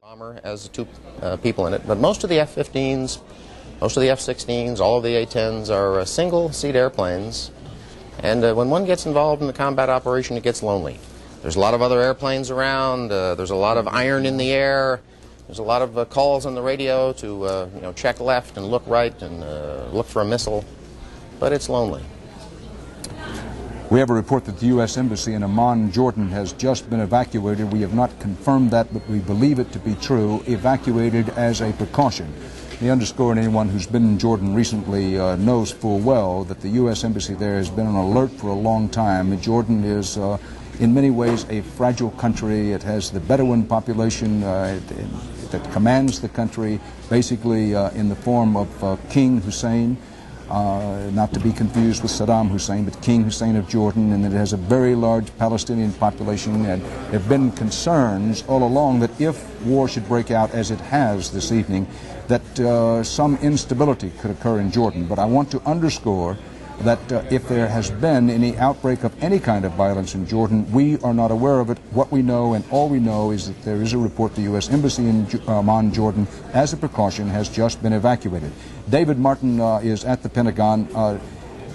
Bomber has two people in it, but most of the F-15s, most of the F-16s, all of the A-10s are single-seat airplanes, and when one gets involved in the combat operation, it gets lonely. There's a lot of other airplanes around, there's a lot of iron in the air, there's a lot of calls on the radio to check left and look right and look for a missile, but it's lonely. We have a report that the U.S. Embassy in Amman, Jordan, has just been evacuated. We have not confirmed that, but we believe it to be true, evacuated as a precaution. The underscore, and anyone who's been in Jordan recently knows full well that the U.S. Embassy there has been on alert for a long time. Jordan is, in many ways, a fragile country. It has the Bedouin population that commands the country, basically in the form of King Hussein. Not to be confused with Saddam Hussein, but King Hussein of Jordan, and it has a very large Palestinian population. And there have been concerns all along that if war should break out, as it has this evening, that some instability could occur in Jordan. But I want to underscore that if there has been any outbreak of any kind of violence in Jordan, we are not aware of it. What we know, and all we know, is that there is a report the U.S. Embassy in Amman, Jordan, as a precaution, has just been evacuated. David Martin is at the Pentagon.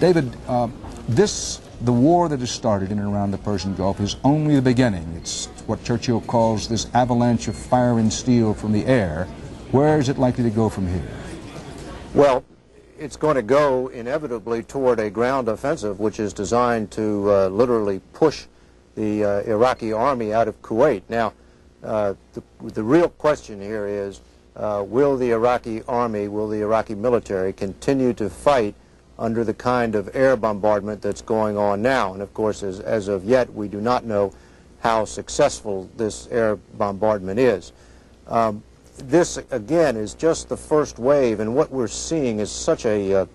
David, the war that has started in and around the Persian Gulf is only the beginning. It's what Churchill calls this avalanche of fire and steel from the air. Where is it likely to go from here? Well, it's going to go inevitably toward a ground offensive, which is designed to literally push the Iraqi army out of Kuwait. Now, the real question here is, will the Iraqi army, will the Iraqi military continue to fight under the kind of air bombardment that's going on now? And of course, as of yet, we do not know how successful this air bombardment is. This, again, is just the first wave, and what we're seeing is such a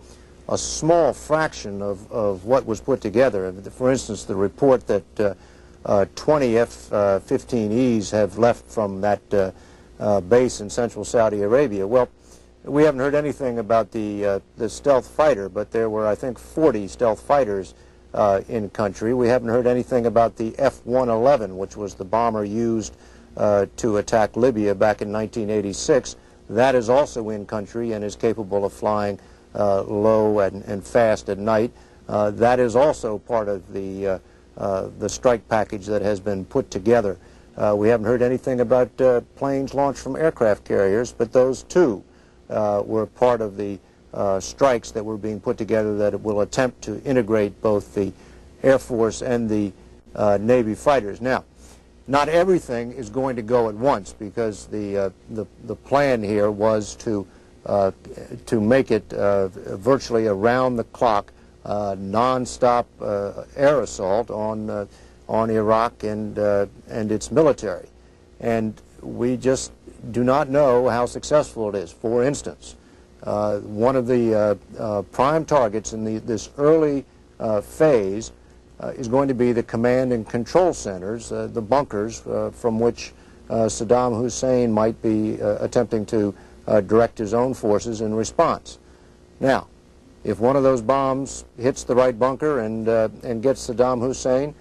small fraction of what was put together. For instance, the report that 20 F-15Es have left from that base in central Saudi Arabia. Well, we haven't heard anything about the stealth fighter, but there were, I think, 40 stealth fighters in country. We haven't heard anything about the F-111, which was the bomber used to attack Libya back in 1986. That is also in country and is capable of flying low and fast at night. That is also part of the strike package that has been put together. We haven't heard anything about planes launched from aircraft carriers, but those too were part of the strikes that were being put together that will attempt to integrate both the Air Force and the Navy fighters. Now, not everything is going to go at once, because the plan here was to make it virtually around-the-clock, non-stop air assault on Iraq and its military, and we just do not know how successful it is. For instance, one of the prime targets in this early phase is going to be the command and control centers, the bunkers from which Saddam Hussein might be attempting to direct his own forces in response. Now, if one of those bombs hits the right bunker and gets Saddam Hussein,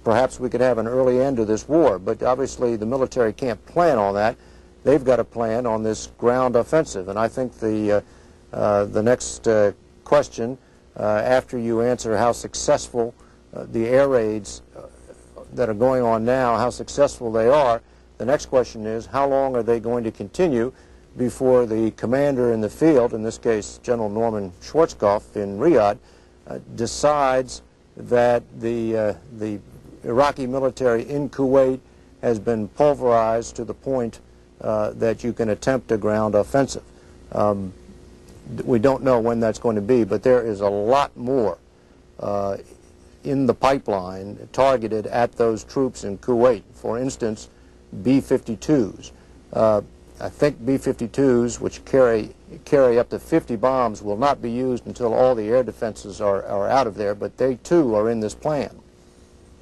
perhaps we could have an early end to this war. But obviously the military can't plan on that. They've got to plan on this ground offensive. And I think the next question, after you answer how successful the air raids that are going on now, how successful they are, the next question is, how long are they going to continue before the commander in the field, in this case General Norman Schwarzkopf in Riyadh, decides that the Iraqi military in Kuwait has been pulverized to the point that you can attempt a ground offensive. We don't know when that's going to be, but there is a lot more in the pipeline targeted at those troops in Kuwait. For instance, B-52s. I think B-52s, which carry up to 50 bombs, will not be used until all the air defenses are out of there, but they too are in this plan.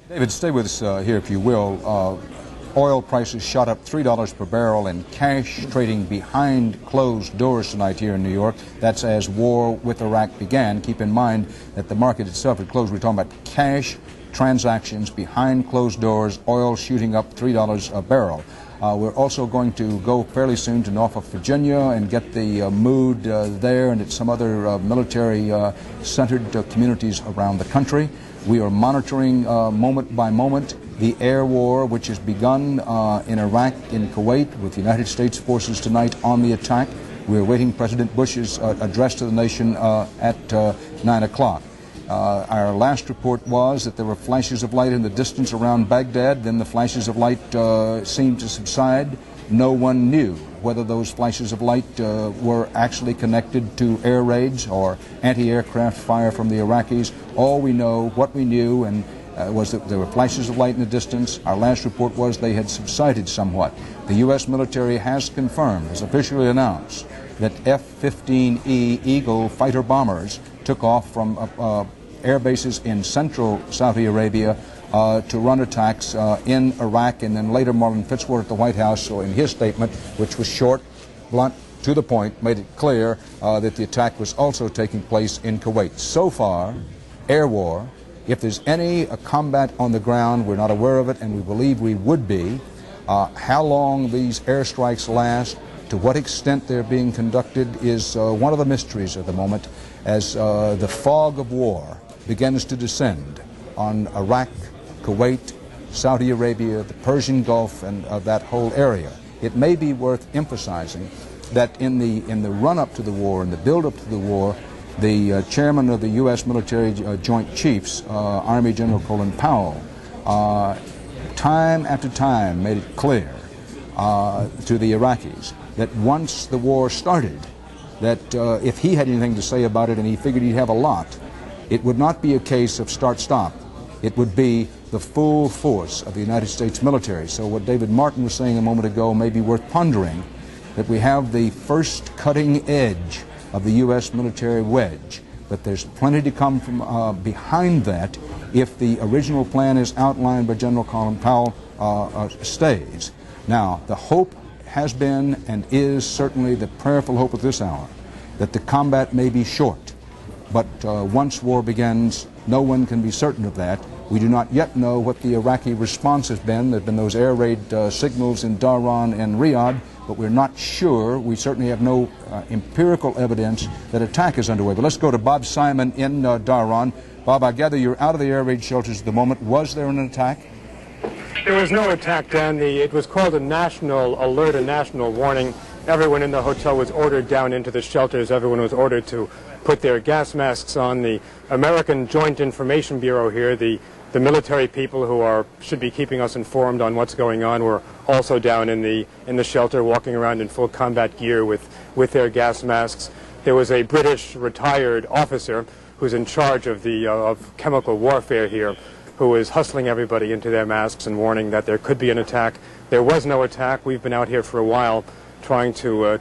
David, stay with us here if you will. Oil prices shot up $3 per barrel, and cash trading behind closed doors tonight here in New York. That's as war with Iraq began. Keep in mind that the market itself had closed. We're talking about cash transactions behind closed doors, oil shooting up $3 a barrel. We're also going to go fairly soon to Norfolk, Virginia, and get the mood there and at some other military-centered communities around the country. We are monitoring moment by moment the air war which has begun in Iraq, in Kuwait, with the United States forces tonight on the attack. We're awaiting President Bush's address to the nation at 9 o'clock. Our last report was that there were flashes of light in the distance around Baghdad. Then the flashes of light seemed to subside. No one knew whether those flashes of light were actually connected to air raids or anti-aircraft fire from the Iraqis. All we know, what we knew, and was that there were flashes of light in the distance. Our last report was they had subsided somewhat. The U.S. military has confirmed, has officially announced, that F-15E Eagle fighter bombers took off from air bases in central Saudi Arabia to run attacks in Iraq, and then later Marlin Fitzwater at the White House, so in his statement, which was short, blunt, to the point, made it clear that the attack was also taking place in Kuwait. So far, air war. If there's any combat on the ground, we're not aware of it, and we believe we would be. How long these airstrikes last, to what extent they're being conducted, is one of the mysteries at the moment as the fog of war begins to descend on Iraq, Kuwait, Saudi Arabia, the Persian Gulf, and that whole area. It may be worth emphasizing that in the run-up to the war, in the build-up to the war, the chairman of the U.S. military Joint Chiefs, Army General Colin Powell, time after time made it clear to the Iraqis that once the war started, that if he had anything to say about it, and he figured he'd have a lot, it would not be a case of start-stop. It would be the full force of the United States military. So what David Martin was saying a moment ago may be worth pondering, that we have the first cutting edge of the U.S. military wedge, but there's plenty to come from behind that if the original plan as outlined by General Colin Powell stays. Now, the hope has been and is certainly the prayerful hope of this hour that the combat may be short, but once war begins, no one can be certain of that. We do not yet know what the Iraqi response has been. There have been those air raid signals in Dhahran and Riyadh, but we're not sure. We certainly have no empirical evidence that attack is underway. But let's go to Bob Simon in Dhahran. Bob, I gather you're out of the air raid shelters at the moment. Was there an attack? There was no attack, Dan. It was called a national alert, a national warning. Everyone in the hotel was ordered down into the shelters. Everyone was ordered to put their gas masks on. The American Joint Information Bureau here, the military people who should be keeping us informed on what's going on, were also down in the shelter, walking around in full combat gear with their gas masks. There was a British retired officer who's in charge of of chemical warfare here, who was hustling everybody into their masks and warning that there could be an attack. There was no attack. We've been out here for a while trying to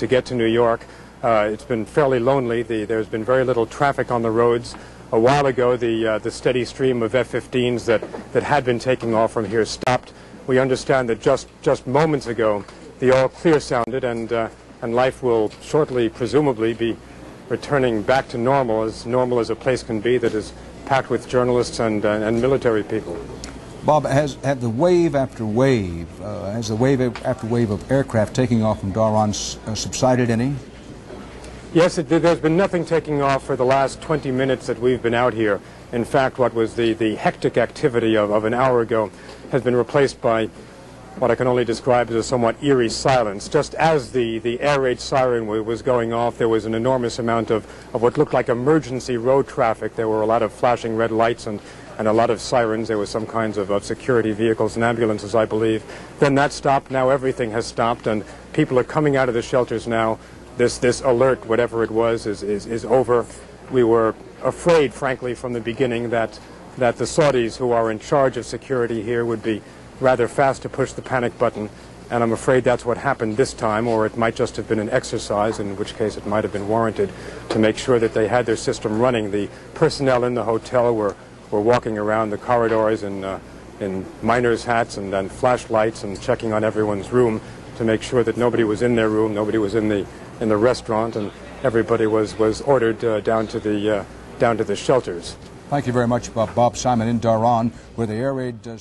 get to New York. It's been fairly lonely. There's been very little traffic on the roads. A while ago, the steady stream of F-15s that had been taking off from here stopped. We understand that just moments ago, the all clear sounded, and life will shortly, presumably, be returning back to normal as a place can be that is packed with journalists and military people. Bob, has the wave after wave, of aircraft taking off from Dhahran subsided any? Yes, there's been nothing taking off for the last 20 minutes that we've been out here. In fact, what was the hectic activity of an hour ago has been replaced by what I can only describe as a somewhat eerie silence. Just as the air raid siren was going off, there was an enormous amount of what looked like emergency road traffic. There were a lot of flashing red lights and a lot of sirens. There was some kinds of security vehicles and ambulances, I believe. Then that stopped. Now everything has stopped, and people are coming out of the shelters now. This alert, whatever it was, is over. We were afraid, frankly, from the beginning that the Saudis, who are in charge of security here, would be rather fast to push the panic button, and I'm afraid that's what happened this time, or it might just have been an exercise, in which case it might have been warranted, to make sure that they had their system running. The personnel in the hotel were walking around the corridors in miners' hats and then flashlights and checking on everyone's room to make sure that nobody was in their room, nobody was in the restaurant, and everybody was ordered down to the shelters. Thank you very much, Bob Simon in Dhahran, where the air raid